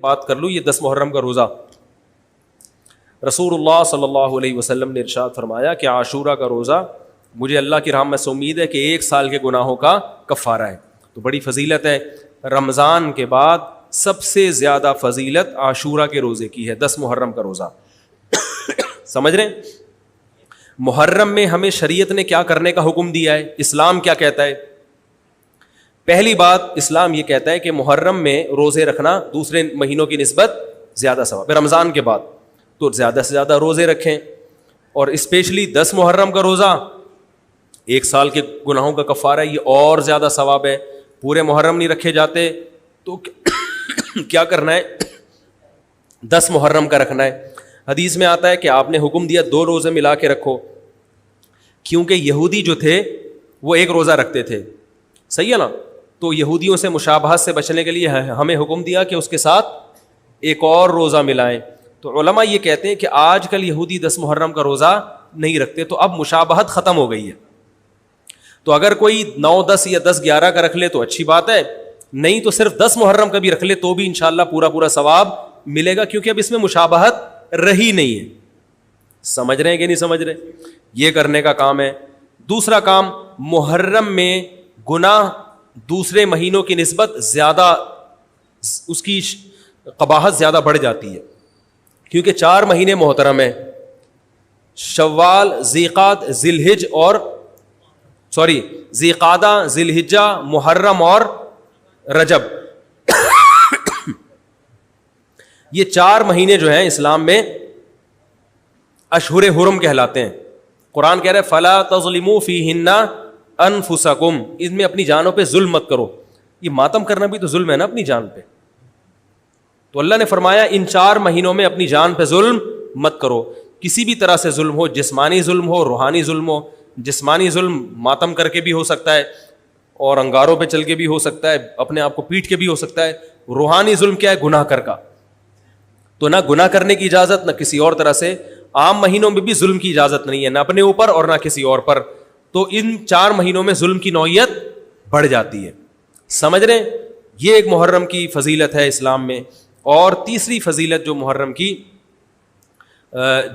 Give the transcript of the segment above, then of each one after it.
بات کر لوں. یہ 10 محرم کا روزہ, رسول اللہ صلی اللہ علیہ وسلم نے ارشاد فرمایا کہ عاشورہ کا روزہ مجھے اللہ کی رحمت سے امید ہے کہ 1 سال کے گناہوں کا کفارہ ہے. تو بڑی فضیلت ہے. رمضان کے بعد سب سے زیادہ فضیلت عاشورہ کے روزے کی ہے, 10 محرم کا روزہ. سمجھ رہے ہیں؟ محرم میں ہمیں شریعت نے کیا کرنے کا حکم دیا ہے, اسلام کیا کہتا ہے؟ پہلی بات, اسلام یہ کہتا ہے کہ محرم میں روزے رکھنا دوسرے مہینوں کی نسبت زیادہ ثواب ہے. رمضان کے بعد تو زیادہ سے زیادہ روزے رکھیں, اور اسپیشلی 10 محرم کا روزہ 1 سال کے گناہوں کا کفارہ ہے, یہ اور زیادہ ثواب ہے. پورے محرم نہیں رکھے جاتے تو کیا کرنا ہے, 10 محرم کا رکھنا ہے. حدیث میں آتا ہے کہ آپ نے حکم دیا 2 روزے ملا کے رکھو, کیونکہ یہودی جو تھے وہ 1 روزہ رکھتے تھے, صحیح ہے نا. تو یہودیوں سے مشابہت سے بچنے کے لیے ہمیں حکم دیا کہ اس کے ساتھ 1 اور روزہ ملائیں. تو علماء یہ کہتے ہیں کہ آج کل یہودی 10 محرم کا روزہ نہیں رکھتے, تو اب مشابہت ختم ہو گئی ہے. تو اگر کوئی 9, 10 یا 10, 11 کا رکھ لے تو اچھی بات ہے, نہیں تو صرف 10 محرم کا بھی رکھ لے تو بھی انشاءاللہ پورا ثواب ملے گا, کیونکہ اب اس میں مشابہت رہی نہیں ہے. سمجھ رہے ہیں کہ نہیں سمجھ رہے؟ یہ کرنے کا کام ہے. دوسرا کام, محرم میں گناہ دوسرے مہینوں کی نسبت زیادہ, اس کی قباحت زیادہ بڑھ جاتی ہے, کیونکہ 4 مہینے محترم ہیں, شوال, ذیقعدہ, ذیلحج اور ذیقعدہ, ذیلحجہ, محرم اور رجب. یہ 4 مہینے جو ہیں اسلام میں اشہر حرم کہلاتے ہیں. قرآن کہہ رہے فلا تظلموا فیہن انفسکم, ان میں اپنی جانوں پہ ظلم مت کرو. یہ ماتم کرنا بھی تو ظلم ہے نا اپنی جان پہ. تو اللہ نے فرمایا ان 4 مہینوں میں اپنی جان پہ ظلم مت کرو. کسی بھی طرح سے ظلم ہو, جسمانی ظلم ہو, روحانی ظلم ہو. جسمانی ظلم ماتم کر کے بھی ہو سکتا ہے, اور انگاروں پہ چل کے بھی ہو سکتا ہے, اپنے آپ کو پیٹ کے بھی ہو سکتا ہے. روحانی ظلم کیا ہے؟ گناہ کر کا. تو نہ گناہ کرنے کی اجازت, نہ کسی اور طرح سے. عام مہینوں میں بھی ظلم کی اجازت نہیں ہے, نہ اپنے اوپر اور نہ کسی اور پر. تو ان 4 مہینوں میں ظلم کی نوعیت بڑھ جاتی ہے. سمجھ رہے ہیں؟ یہ ایک محرم کی فضیلت ہے اسلام میں. اور تیسری فضیلت جو محرم کی,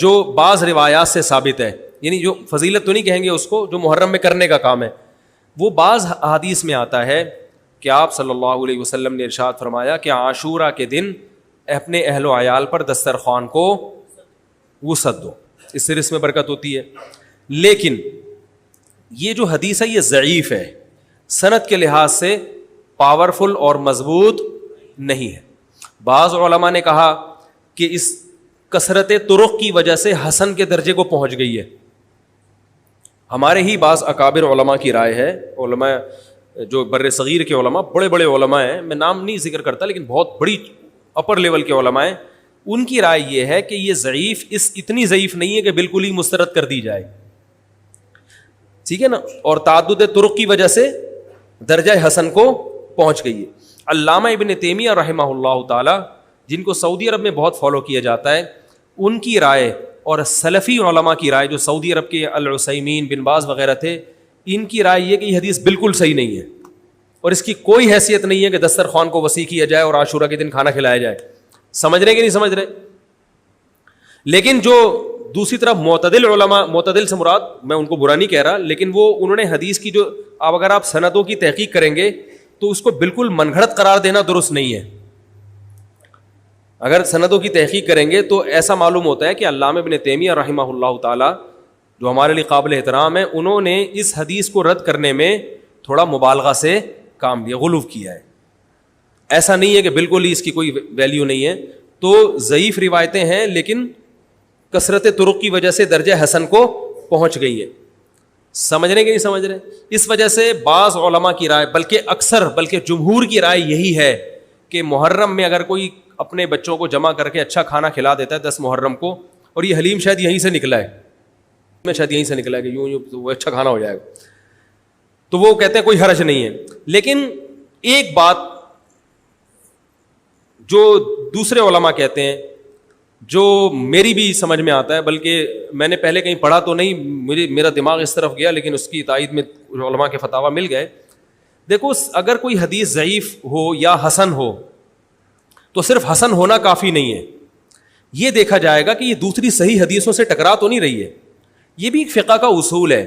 جو بعض روایات سے ثابت ہے, یعنی جو فضیلت تو نہیں کہیں گے اس کو, جو محرم میں کرنے کا کام ہے, وہ بعض احادیث میں آتا ہے کہ آپ صلی اللہ علیہ وسلم نے ارشاد فرمایا کہ عاشورہ کے دن اپنے اہل و عیال پر دسترخوان کو وسعت دو, اس سے رزق میں برکت ہوتی ہے. لیکن یہ جو حدیث ہے یہ ضعیف ہے, سند کے لحاظ سے پاورفل اور مضبوط نہیں ہے. بعض علماء نے کہا کہ اس کثرت طرق کی وجہ سے حسن کے درجے کو پہنچ گئی ہے. ہمارے ہی بعض اکابر علماء کی رائے ہے, علماء جو بر صغیر کے علماء, بڑے بڑے علماء ہیں, میں نام نہیں ذکر کرتا لیکن بہت بڑی اپر لیول کے علماء ہیں, ان کی رائے یہ ہے کہ یہ ضعیف اتنی ضعیف نہیں ہے کہ بالکل ہی مسترد کر دی جائے, ٹھیک ہے نا, اور تعدد طرق کی وجہ سے درجہ حسن کو پہنچ گئی ہے. علامہ ابن تیمیہ رحمہ اللہ تعالی, جن کو سعودی عرب میں بہت فالو کیا جاتا ہے, ان کی رائے اور سلفی علماء کی رائے, جو سعودی عرب کے العثیمین, بن باز وغیرہ تھے, ان کی رائے یہ کہ یہ حدیث بالکل صحیح نہیں ہے, اور اس کی کوئی حیثیت نہیں ہے کہ دسترخوان کو وسیع کیا جائے اور عاشورہ کے دن کھانا کھلایا جائے. سمجھ رہے کہ نہیں سمجھ رہے؟ لیکن جو دوسری طرف معتدل علماء, معتدل سے مراد میں ان کو برا نہیں کہہ رہا, لیکن وہ انہوں نے حدیث کی جو, اب اگر آپ سندوں کی تحقیق کریں گے تو اس کو بالکل من گھڑت قرار دینا درست نہیں ہے. اگر سندوں کی تحقیق کریں گے تو ایسا معلوم ہوتا ہے کہ علامہ ابن تیمیہ رحمہ اللہ تعالی, جو ہمارے لیے قابل احترام ہے, انہوں نے اس حدیث کو رد کرنے میں تھوڑا مبالغہ سے کام لیا, غلو کیا ہے. ایسا نہیں ہے کہ بالکل ہی اس کی کوئی ویلیو نہیں ہے. تو ضعیف روایتیں ہیں لیکن کثرت طرق کی وجہ سے درجہ حسن کو پہنچ گئی ہے. سمجھ رہے کہ نہیں سمجھ رہے؟ اس وجہ سے بعض علماء کی رائے, بلکہ اکثر, بلکہ جمہور کی رائے یہی ہے کہ محرم میں اگر کوئی اپنے بچوں کو جمع کر کے اچھا کھانا کھلا دیتا ہے 10 محرم کو, اور یہ حلیم شاید یہیں سے نکلا ہے, میں شاید یہیں سے نکلا ہے کہ یوں وہ اچھا کھانا ہو جائے گا, تو وہ کہتے ہیں کوئی حرج نہیں ہے. لیکن ایک بات جو دوسرے علماء کہتے ہیں, جو میری بھی سمجھ میں آتا ہے, بلکہ میں نے پہلے کہیں پڑھا تو نہیں, میرا دماغ اس طرف گیا, لیکن اس کی تائید میں علماء کے فتاویٰ مل گئے. دیکھو, اگر کوئی حدیث ضعیف ہو یا حسن ہو تو صرف حسن ہونا کافی نہیں ہے، یہ دیکھا جائے گا کہ یہ دوسری صحیح حدیثوں سے ٹکرا تو نہیں رہی ہے. یہ بھی ایک فقہ کا اصول ہے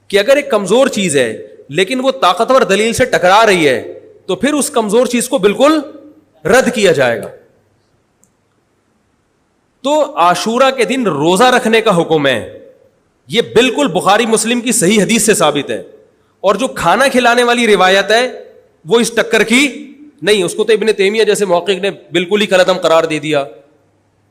کہ اگر ایک کمزور چیز ہے لیکن وہ طاقتور دلیل سے ٹکرا رہی ہے تو پھر اس کمزور چیز کو بالکل رد کیا جائے گا. تو عاشورہ کے دن روزہ رکھنے کا حکم ہے، یہ بالکل بخاری مسلم کی صحیح حدیث سے ثابت ہے. اور جو کھانا کھلانے والی روایت ہے وہ اس ٹکر کی نہیں، اس کو تو ابن تیمیہ جیسے محقق نے بالکل ہی کالعدم قرار دے دیا،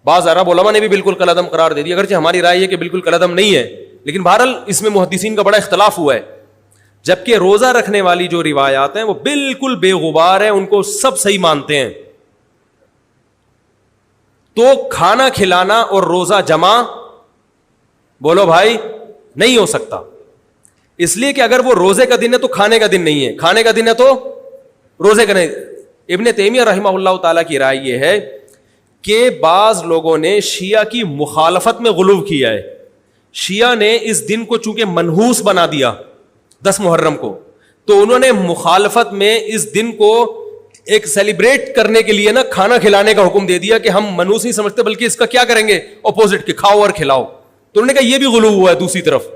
بعض عرب علماء نے بھی بالکل کالعدم قرار دے دیا، اگرچہ ہماری رائے ہے کہ بالکل کالعدم نہیں ہے، لیکن بہرحال اس میں محدثین کا بڑا اختلاف ہوا ہے. جبکہ روزہ رکھنے والی جو روایات ہیں وہ بالکل بے غبار ہیں، ان کو سب صحیح مانتے ہیں. تو کھانا کھلانا اور روزہ جمع بولو بھائی نہیں ہو سکتا، اس لیے کہ اگر وہ روزے کا دن ہے تو کھانے کا دن نہیں ہے، کھانے کا دن ہے تو روزے کا نہیں. ابن تیمیہ رحمہ اللہ تعالیٰ کی رائے یہ ہے کہ بعض لوگوں نے شیعہ کی مخالفت میں غلو کیا ہے. شیعہ نے اس دن کو چونکہ منحوس بنا دیا 10 محرم کو، تو انہوں نے مخالفت میں اس دن کو ایک سیلیبریٹ کرنے کے لیے نا کھانا کھلانے کا حکم دے دیا کہ ہم منحوس نہیں سمجھتے بلکہ اس کا کیا کریں گے اپوزٹ، کہ کھاؤ اور کھلاؤ. تو انہوں نے کہا یہ بھی غلو ہوا ہے دوسری طرف.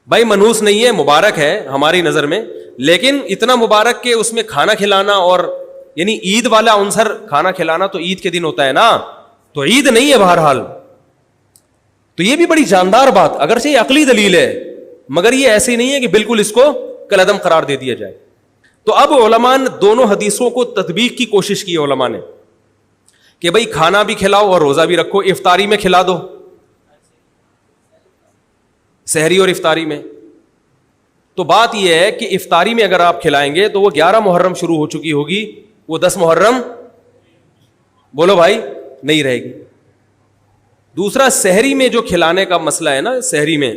بھائی منحوس نہیں ہے، مبارک ہے ہماری نظر میں، لیکن اتنا مبارک کہ اس میں کھانا کھلانا اور یعنی عید والا عنصر، کھانا کھلانا تو عید کے دن ہوتا ہے نا، تو عید نہیں ہے بہرحال. تو یہ بھی بڑی جاندار بات، اگرچہ یہ عقلی دلیل ہے مگر یہ ایسی نہیں ہے کہ بالکل اس کو کالعدم قرار دے دیا جائے. تو اب علماء نے دونوں حدیثوں کو تطبیق کی کوشش کی علماء نے کہ بھئی کھانا بھی کھلاؤ اور روزہ بھی رکھو، افطاری میں کھلا دو، سحری اور افطاری میں. تو بات یہ ہے کہ افطاری میں اگر آپ کھلائیں گے تو وہ 11 محرم شروع ہو چکی ہوگی، وہ 10 محرم بولو بھائی نہیں رہے گی. دوسرا سحری میں جو کھلانے کا مسئلہ ہے نا، سحری میں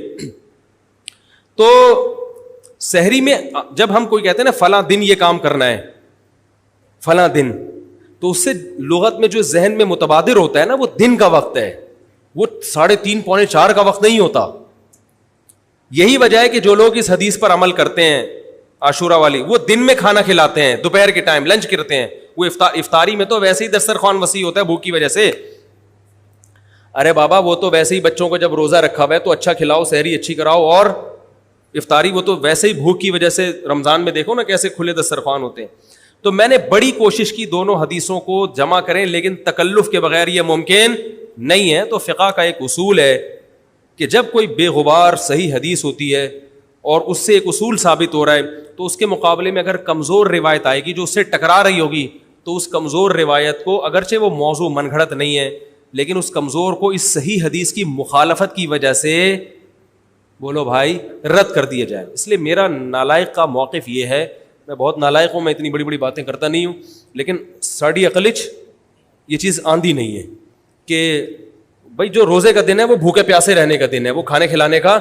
تو سحری میں جب ہم کوئی کہتے ہیں نا فلاں دن یہ کام کرنا ہے فلاں دن، تو اس سے لغت میں جو ذہن میں متبادر ہوتا ہے نا وہ دن کا وقت ہے، وہ 3:30 پونے 4 کا وقت نہیں ہوتا. یہی وجہ ہے کہ جو لوگ اس حدیث پر عمل کرتے ہیں عاشورہ والی، وہ دن میں کھانا کھلاتے ہیں، دوپہر کے ٹائم لنچ کرتے ہیں. وہ افطاری میں تو ویسے ہی دسترخوان وسیع ہوتا ہے بھوک کی وجہ سے. ارے بابا وہ تو ویسے ہی بچوں کو جب روزہ رکھا ہوا ہے تو اچھا کھلاؤ، سحری اچھی کراؤ، اور افطاری وہ تو ویسے ہی بھوک کی وجہ سے. رمضان میں دیکھو نا کیسے کھلے دسترخوان ہوتے ہیں. تو میں نے بڑی کوشش کی دونوں حدیثوں کو جمع کریں، لیکن تکلف کے بغیر یہ ممکن نہیں ہے. تو فقہ کا ایک اصول ہے کہ جب کوئی بے غبار صحیح حدیث ہوتی ہے اور اس سے ایک اصول ثابت ہو رہا ہے تو اس کے مقابلے میں اگر کمزور روایت آئے گی جو اس سے ٹکرا رہی ہوگی تو اس کمزور روایت کو، اگرچہ وہ موضوع من گھڑت نہیں ہے لیکن اس کمزور کو اس صحیح حدیث کی مخالفت کی وجہ سے بولو بھائی رد کر دیا جائے. اس لیے میرا نالائق کا موقف یہ ہے، میں بہت نالائق ہوں، میں اتنی بڑی بڑی باتیں کرتا نہیں ہوں، لیکن ساڑی عقلچ یہ چیز آندھی نہیں ہے کہ بھائی جو روزے کا دن ہے وہ بھوکے پیاسے رہنے کا دن ہے، وہ کھانے کھلانے کا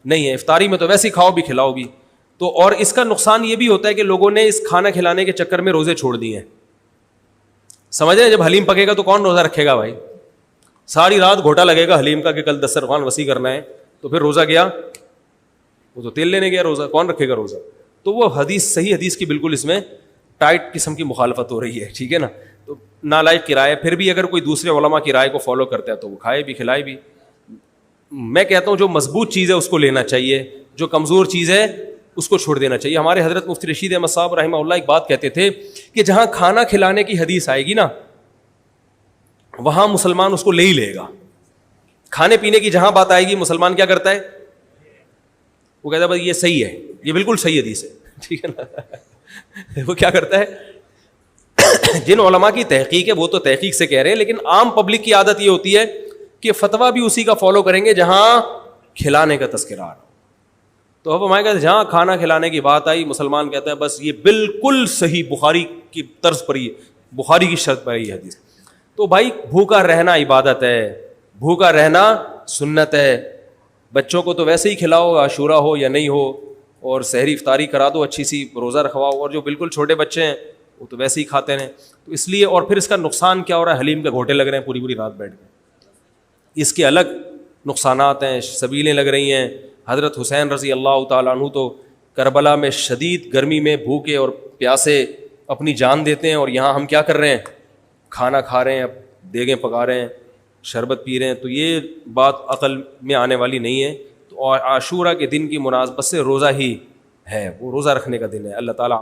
نہیں ہے. افطاری میں تو ویسے ہی کھاؤ بھی کھلاؤ بھی. تو اور اس کا نقصان یہ بھی ہوتا ہے کہ لوگوں نے اس کھانا کھلانے کے چکر میں روزے چھوڑ دیے ہیں. سمجھ رہے ہیں، جب حلیم پکے گا تو کون روزہ رکھے گا بھائی؟ ساری رات گھوٹا لگے گا حلیم کا کہ کل دسترخوان وسیع کرنا ہے، تو پھر روزہ گیا، وہ تو تیل لینے گیا، روزہ کون رکھے گا روزہ؟ تو وہ حدیث صحیح حدیث کی بالکل اس میں ٹائٹ قسم کی مخالفت ہو رہی ہے. ٹھیک ہے نا. تو نالائق کی رائے، پھر بھی اگر کوئی دوسرے علماء کی رائے کو فالو کرتا ہے تو وہ کھائے بھی کھلائے بھی. میں کہتا ہوں جو مضبوط چیز ہے اس کو لینا چاہیے، جو کمزور چیز ہے اس کو چھوڑ دینا چاہیے. ہمارے حضرت مفتی رشید احمد صاحب رحمہ اللہ ایک بات کہتے تھے کہ جہاں کھانا کھلانے کی حدیث آئے گی نا وہاں مسلمان اس کو لے ہی لے گا. کھانے پینے کی جہاں بات آئے گی مسلمان کیا کرتا ہے؟ وہ کہتا ہے بھائی یہ صحیح ہے، یہ بالکل صحیح حدیث ہے. ٹھیک ہے نا. وہ کیا کرتا ہے؟ جن علماء کی تحقیق ہے وہ تو تحقیق سے کہہ رہے ہیں، لیکن عام پبلک کی عادت یہ ہوتی ہے کہ فتویٰ بھی اسی کا فالو کریں گے جہاں کھلانے کا تذکرہ آ رہا. تو اب ہمارے کہتے ہیں جہاں کھانا کھلانے کی بات آئی مسلمان کہتا ہے بس یہ بالکل صحیح بخاری کی طرز پر، یہ بخاری کی شرط پر یہ حدیث. تو بھائی بھوکا رہنا عبادت ہے، بھوکا رہنا سنت ہے. بچوں کو تو ویسے ہی کھلاؤ، عاشورہ ہو یا نہیں ہو، اور سحری افطاری کرا دو، اچھی سی روزہ رکھواؤ. اور جو بالکل چھوٹے بچے ہیں وہ تو ویسے ہی کھاتے ہیں. تو اس لیے، اور پھر اس کا نقصان کیا ہو رہا ہے؟ حلیم کے گھوٹے لگ رہے ہیں پوری پوری رات بیٹھ کے. اس کے الگ نقصانات ہیں، سبیلیں لگ رہی ہیں. حضرت حسین رضی اللہ تعالیٰ عنہ تو کربلا میں شدید گرمی میں بھوکے اور پیاسے اپنی جان دیتے ہیں، اور یہاں ہم کیا کر رہے ہیں، کھانا کھا رہے ہیں، دیگیں پکا رہے ہیں، شربت پی رہے ہیں. تو یہ بات عقل میں آنے والی نہیں ہے. تو عاشورہ کے دن کی مناسبت سے روزہ ہی ہے، وہ روزہ رکھنے کا دن ہے. اللہ تعالیٰ